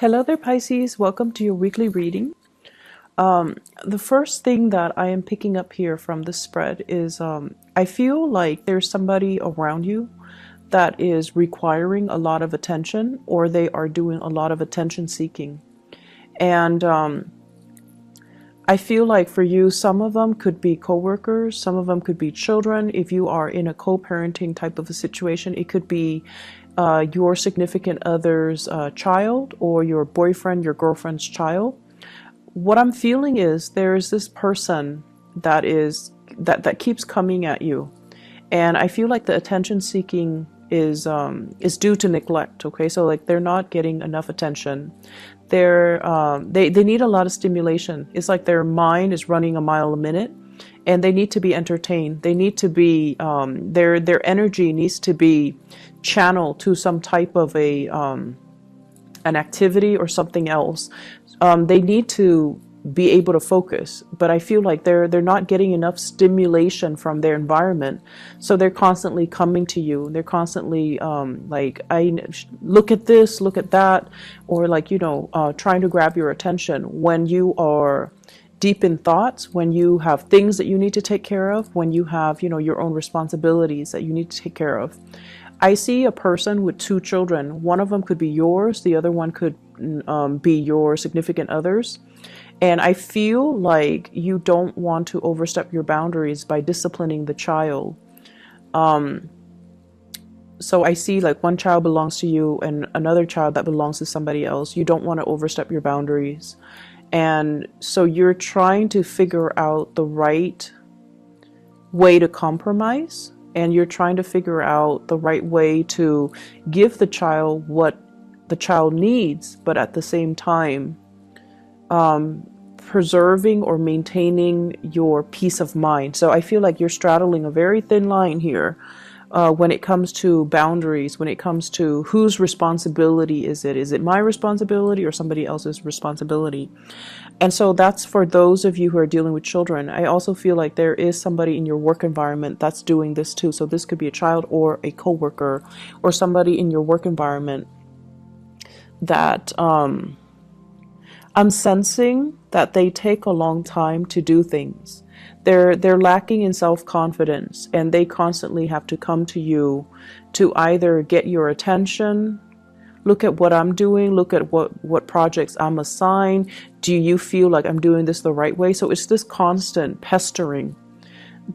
Hello there, Pisces. Welcome to your weekly reading. The first thing that I am picking up here from this spread is I feel like there's somebody around you that is requiring a lot of attention, or they are doing a lot of attention seeking. And I feel like for you, some of them could be coworkers, some of them could be children. If you are in a co-parenting type of a situation, it could be your significant other's child, or your boyfriend, your girlfriend's child. What I'm feeling is there is this person that keeps coming at you, and I feel like the attention seeking is due to neglect. Okay, so like they're not getting enough attention. They need a lot of stimulation. It's like their mind is running a mile a minute, and they need to be entertained. They need to be their energy needs to be channeled to some type of an activity or something else. They need to be able to focus, but I feel like they're not getting enough stimulation from their environment, so they're constantly coming to you. They're constantly like, I look at this, look at that, or like, trying to grab your attention when you are deep in thoughts, when you have things that you need to take care of, when you have your own responsibilities that you need to take care of. I see a person with two children. One of them could be yours, the other one could be your significant other's. And I feel like you don't want to overstep your boundaries by disciplining the child. So I see like one child belongs to you and another child that belongs to somebody else. You don't want to overstep your boundaries. And so you're trying to figure out the right way to compromise, and you're trying to figure out the right way to give the child what the child needs, but at the same time, preserving or maintaining your peace of mind. So I feel like you're straddling a very thin line here when it comes to boundaries, when it comes to whose responsibility is it? Is it my responsibility or somebody else's responsibility? And so that's for those of you who are dealing with children. I also feel like there is somebody in your work environment that's doing this too. So this could be a child or a coworker or somebody in your work environment that I'm sensing that they take a long time to do things. They're lacking in self-confidence, and they constantly have to come to you to either get your attention, look at what I'm doing, look at what projects I'm assigned. Do you feel like I'm doing this the right way? So it's this constant pestering.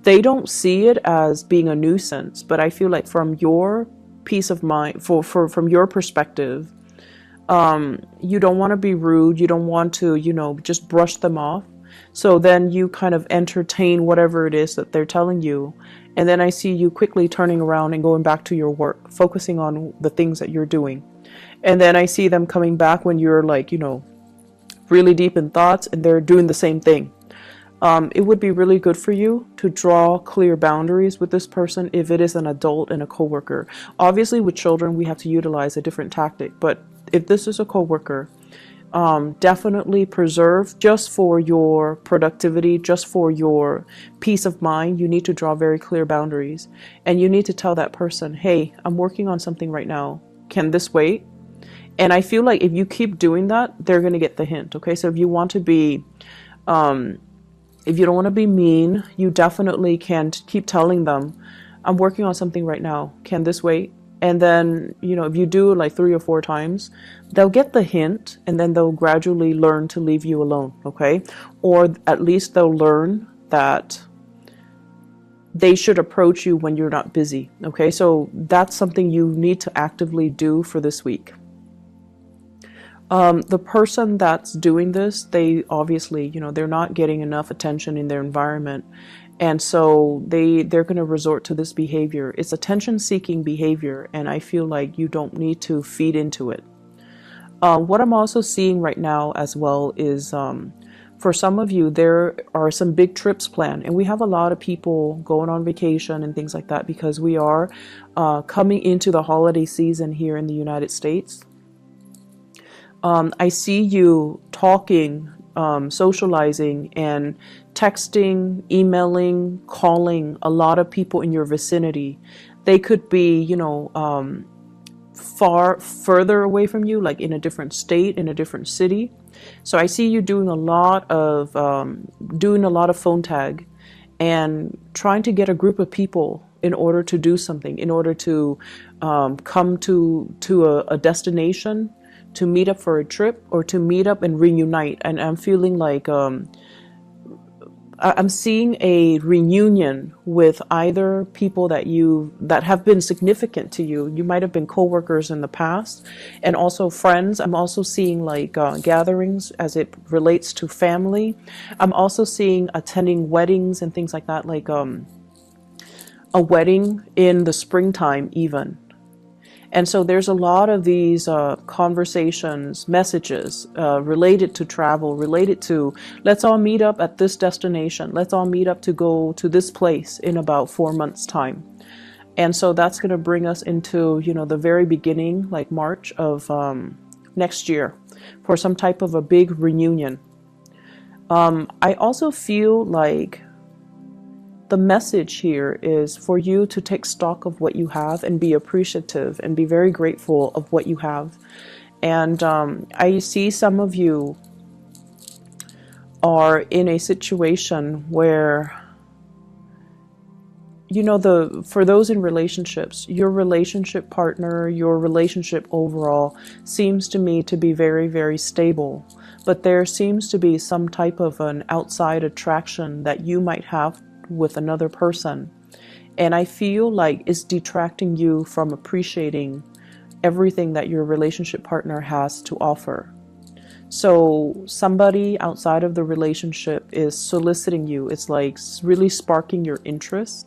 They don't see it as being a nuisance, but I feel like from your peace of mind, from your perspective, you don't want to be rude. You don't want to, just brush them off. So then you kind of entertain whatever it is that they're telling you. And then I see you quickly turning around and going back to your work, focusing on the things that you're doing. And then I see them coming back when you're like, really deep in thoughts, and they're doing the same thing. It would be really good for you to draw clear boundaries with this person if it is an adult and a coworker. Obviously, with children, we have to utilize a different tactic. But if this is a coworker, definitely preserve, just for your productivity, just for your peace of mind. You need to draw very clear boundaries, and you need to tell that person, hey, I'm working on something right now. Can this wait? And I feel like if you keep doing that, they're going to get the hint. Okay, so if you want to be if you don't want to be mean, you definitely can keep telling them, I'm working on something right now. Can this wait? And then, if you do it like 3 or 4 times, they'll get the hint, and then they'll gradually learn to leave you alone. Okay. Or at least they'll learn that they should approach you when you're not busy. Okay. So that's something you need to actively do for this week. The person that's doing this, they obviously, they're not getting enough attention in their environment. And so they're going to resort to this behavior. It's attention-seeking behavior, and I feel like you don't need to feed into it. What I'm also seeing right now as well is for some of you, there are some big trips planned, and we have a lot of people going on vacation and things like that because we are coming into the holiday season here in the United States. I see you talking, socializing, and texting, emailing, calling a lot of people in your vicinity. They could be, further away from you, like in a different state, in a different city. So I see you doing a lot of phone tag and trying to get a group of people in order to do something, in order to come to a destination, to meet up for a trip, or to meet up and reunite. And I'm feeling like I'm seeing a reunion with either people that have been significant to you. You might have been co-workers in the past, and also friends. I'm also seeing like gatherings as it relates to family. I'm also seeing attending weddings and things like that, like a wedding in the springtime even. And so there's a lot of these conversations, messages related to travel, related to, let's all meet up at this destination. Let's all meet up to go to this place in about 4 months' time. And so that's going to bring us into, the very beginning, like March of next year, for some type of a big reunion. I also feel like the message here is for you to take stock of what you have and be appreciative and be very grateful of what you have. And I see some of you are in a situation where, for those in relationships, your relationship partner, your relationship overall seems to me to be very, very stable. But there seems to be some type of an outside attraction that you might have with another person, and I feel like it's detracting you from appreciating everything that your relationship partner has to offer. So somebody outside of the relationship is soliciting you. It's like really sparking your interest.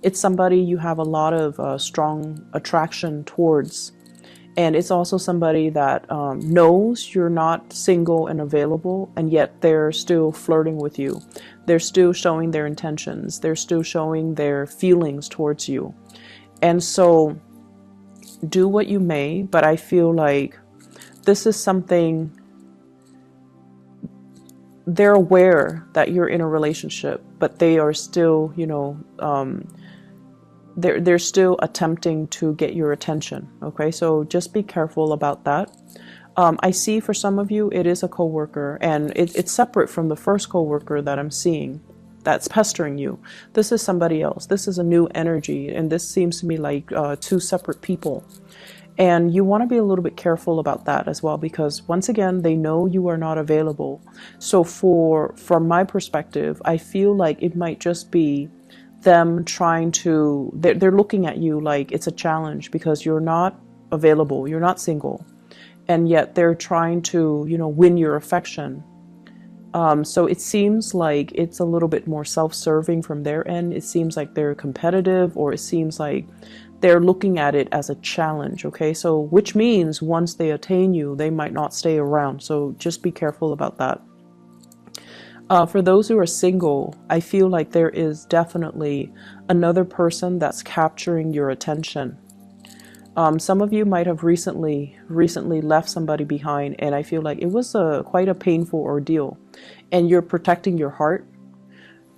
It's somebody you have a lot of strong attraction towards. And it's also somebody that knows you're not single and available, and yet they're still flirting with you. They're still showing their intentions. They're still showing their feelings towards you. And so do what you may, but I feel like this is something, they're aware that you're in a relationship, but they are still, they're still attempting to get your attention. Okay, so just be careful about that. I see for some of you it is a coworker, and it's separate from the first coworker that I'm seeing that's pestering you. This is somebody else. This is a new energy, and this seems to me like two separate people. And you want to be a little bit careful about that as well, because once again, they know you are not available. So from my perspective, I feel like it might just be them trying to, they're looking at you like it's a challenge because you're not available, you're not single, and yet they're trying to, win your affection. So it seems like it's a little bit more self-serving from their end. It seems like they're competitive, or it seems like they're looking at it as a challenge. Okay, so which means once they attain you, they might not stay around. So just be careful about that. For those who are single, I feel like there is definitely another person that's capturing your attention. Some of you might have recently left somebody behind, and I feel like it was quite a painful ordeal, and you're protecting your heart.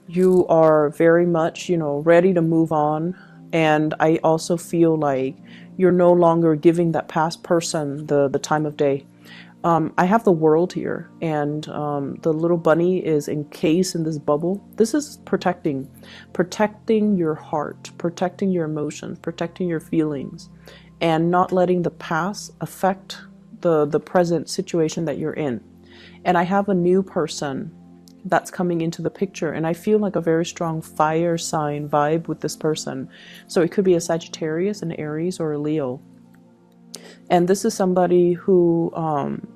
You are very much, ready to move on. And I also feel like you're no longer giving that past person the time of day. I have the world here, and the little bunny is encased in this bubble. This is protecting your heart, protecting your emotions, protecting your feelings, and not letting the past affect the present situation that you're in. And I have a new person that's coming into the picture, and I feel like a very strong fire sign vibe with this person. So it could be a Sagittarius, an Aries, or a Leo. And this is somebody who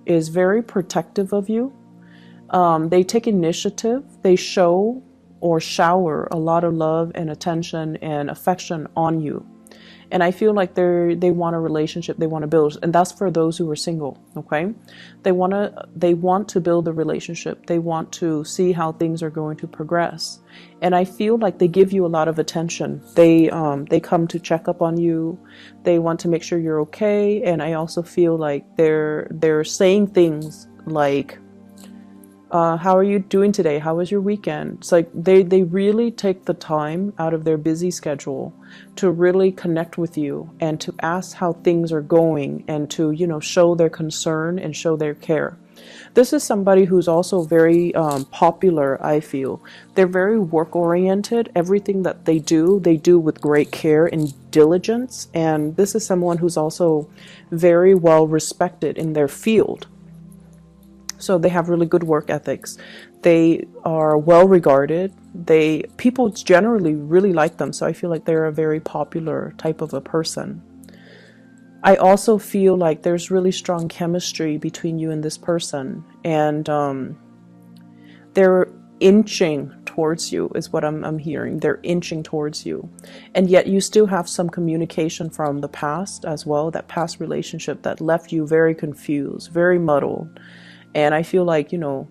is very protective of you. They take initiative. They show or shower a lot of love and attention and affection on you. And I feel like they want a relationship, they want to build, and that's for those who are single. Okay, they want to build a relationship. They want to see how things are going to progress. And I feel like they give you a lot of attention. They come to check up on you. They want to make sure you're okay. And I also feel like they're saying things like, How are you doing today? How was your weekend? It's like they really take the time out of their busy schedule to really connect with you and to ask how things are going and to, show their concern and show their care. This is somebody who's also very popular, I feel. They're very work oriented. Everything that they do with great care and diligence. And this is someone who's also very well respected in their field. So they have really good work ethics. They are well regarded. People generally really like them. So I feel like they're a very popular type of a person. I also feel like there's really strong chemistry between you and this person. And they're inching towards you is what I'm hearing. They're inching towards you. And yet you still have some communication from the past as well. That past relationship that left you very confused, very muddled. And I feel like, you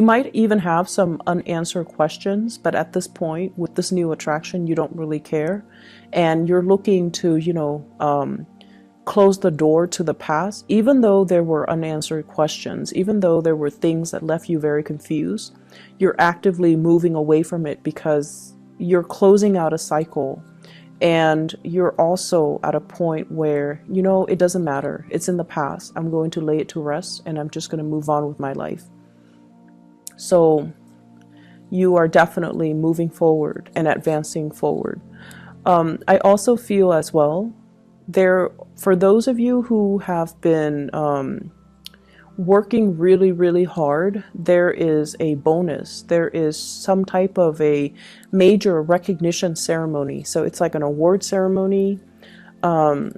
might even have some unanswered questions, but at this point, with this new attraction, you don't really care. And you're looking to, close the door to the past, even though there were unanswered questions, even though there were things that left you very confused. You're actively moving away from it because you're closing out a cycle. And you're also at a point where, it doesn't matter. It's in the past. I'm going to lay it to rest and I'm just going to move on with my life. So you are definitely moving forward and advancing forward. I also feel as well, for those of you who have been working really, really hard, there is a bonus. There is some type of a major recognition ceremony. So it's like an award ceremony, some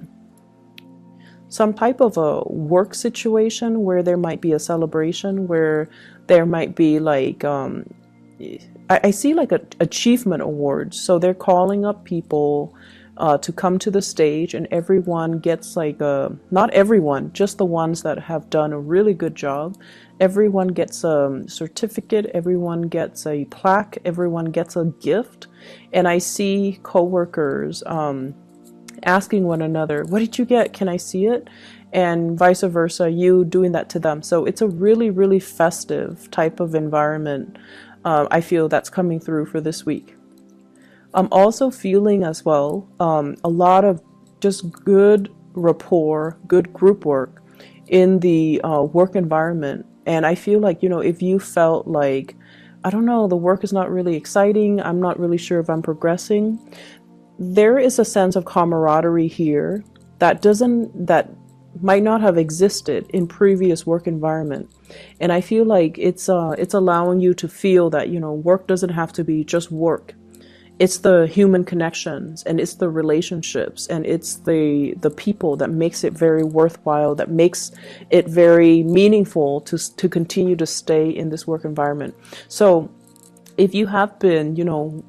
type of a work situation where there might be a celebration, where there might be like, I see like achievement awards. So they're calling up people to come to the stage, and everyone gets like not everyone, just the ones that have done a really good job. Everyone gets a certificate, everyone gets a plaque, everyone gets a gift. And I see coworkers asking one another, what did you get? Can I see it? And vice versa, you doing that to them. So it's a really, really festive type of environment. I feel that's coming through for this week. I'm also feeling as well a lot of just good rapport, good group work in the work environment. And I feel like, if you felt like, I don't know, the work is not really exciting, I'm not really sure if I'm progressing, there is a sense of camaraderie here that might not have existed in previous work environment. And I feel like it's allowing you to feel that, work doesn't have to be just work. It's the human connections, and it's the relationships, and it's the people that makes it very worthwhile, that makes it very meaningful to continue to stay in this work environment. So if you have been,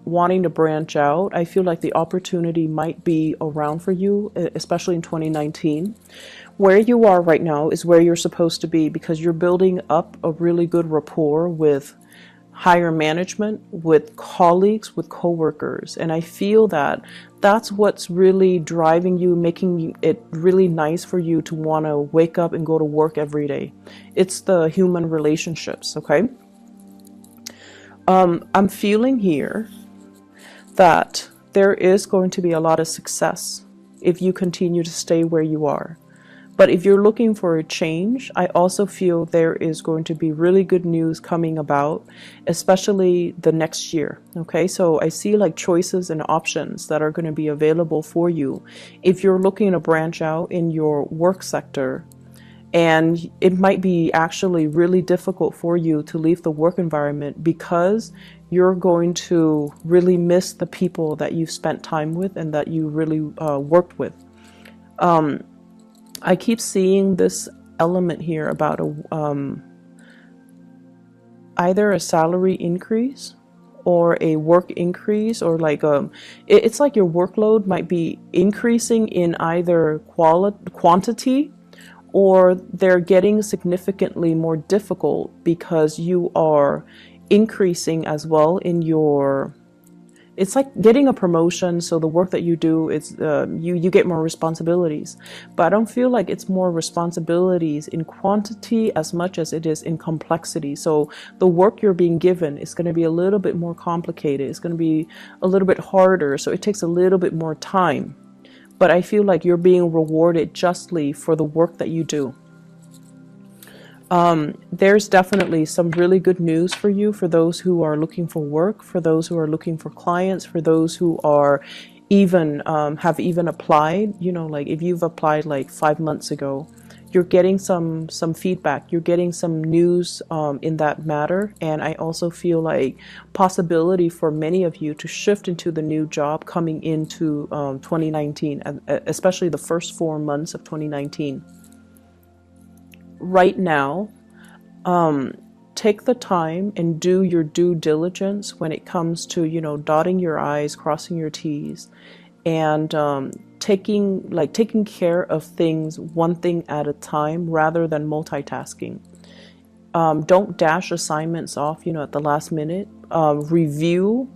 wanting to branch out, I feel like the opportunity might be around for you, especially in 2019. Where you are right now is where you're supposed to be, because you're building up a really good rapport with higher management, with colleagues, with coworkers. And I feel that that's what's really driving you, making it really nice for you to want to wake up and go to work every day. It's the human relationships, okay? I'm feeling here that there is going to be a lot of success if you continue to stay where you are. But if you're looking for a change, I also feel there is going to be really good news coming about, especially the next year. Okay, so I see like choices and options that are going to be available for you if you're looking to branch out in your work sector. And it might be actually really difficult for you to leave the work environment because you're going to really miss the people that you've spent time with and that you really worked with. I keep seeing this element here about either a salary increase or a work increase, or like it's like your workload might be increasing in either quantity, or they're getting significantly more difficult because you are increasing as well in your it's like getting a promotion. So the work that you do is you get more responsibilities, but I don't feel like it's more responsibilities in quantity as much as it is in complexity. So the work you're being given is going to be a little bit more complicated. It's going to be a little bit harder. So it takes a little bit more time, but I feel like you're being rewarded justly for the work that you do. There's definitely some really good news for you, for those who are looking for work, for those who are looking for clients, for those who are even have even applied. You know, like if you've applied like 5 months ago, you're getting some feedback, you're getting some news in that matter. And I also feel like possibility for many of you to shift into the new job coming into 2019, especially the first 4 months of 2019. Right now, take the time and do your due diligence when it comes to, you know, dotting your I's, crossing your T's, and taking care of things one thing at a time rather than multitasking. Don't dash assignments off, you know, at the last minute. Review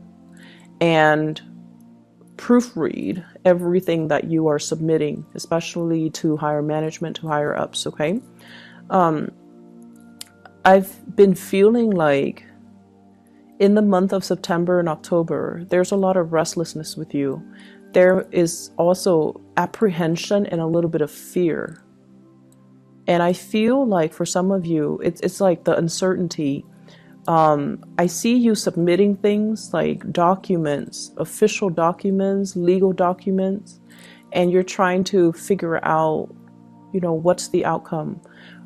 and proofread everything that you are submitting, especially to higher management, to higher ups, okay? I've been feeling like in the month of September and October, there's a lot of restlessness with you. There is also apprehension and a little bit of fear. And I feel like for some of you, it's like the uncertainty. I see you submitting things like documents, official documents, legal documents, and you're trying to figure out, you know, what's the outcome?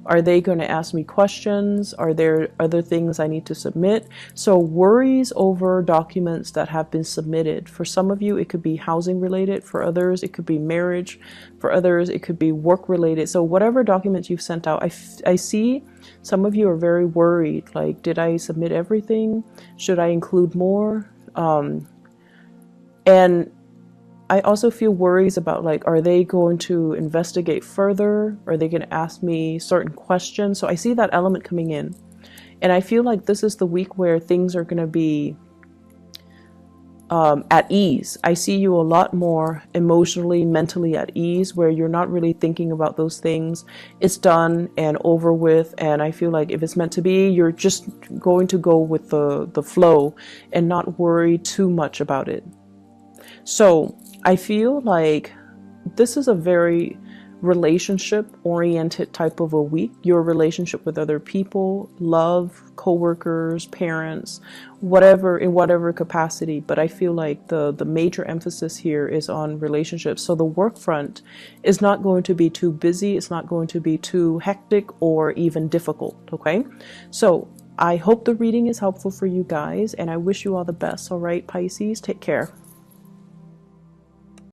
Are they going to ask me questions? Are there other things I need to submit? So worries over documents that have been submitted. For some of you, it could be housing related. For others, it could be marriage. For others, it could be work related. So whatever documents you've sent out, I see some of you are very worried. Like, did I submit everything? Should I include more? And I also feel worries about, like, are they going to investigate further? Are they going to ask me certain questions? So I see that element coming in. And I feel like this is the week where things are going to be at ease. I see you a lot more emotionally, mentally at ease, where you're not really thinking about those things. It's done and over with. And I feel like if it's meant to be, you're just going to go with the flow and not worry too much about it. So I feel like this is a very relationship-oriented type of a week. Your relationship with other people, love, co-workers, parents, whatever, in whatever capacity. But I feel like the major emphasis here is on relationships. So the work front is not going to be too busy. It's not going to be too hectic or even difficult, okay? So I hope the reading is helpful for you guys, and I wish you all the best. All right, Pisces, take care.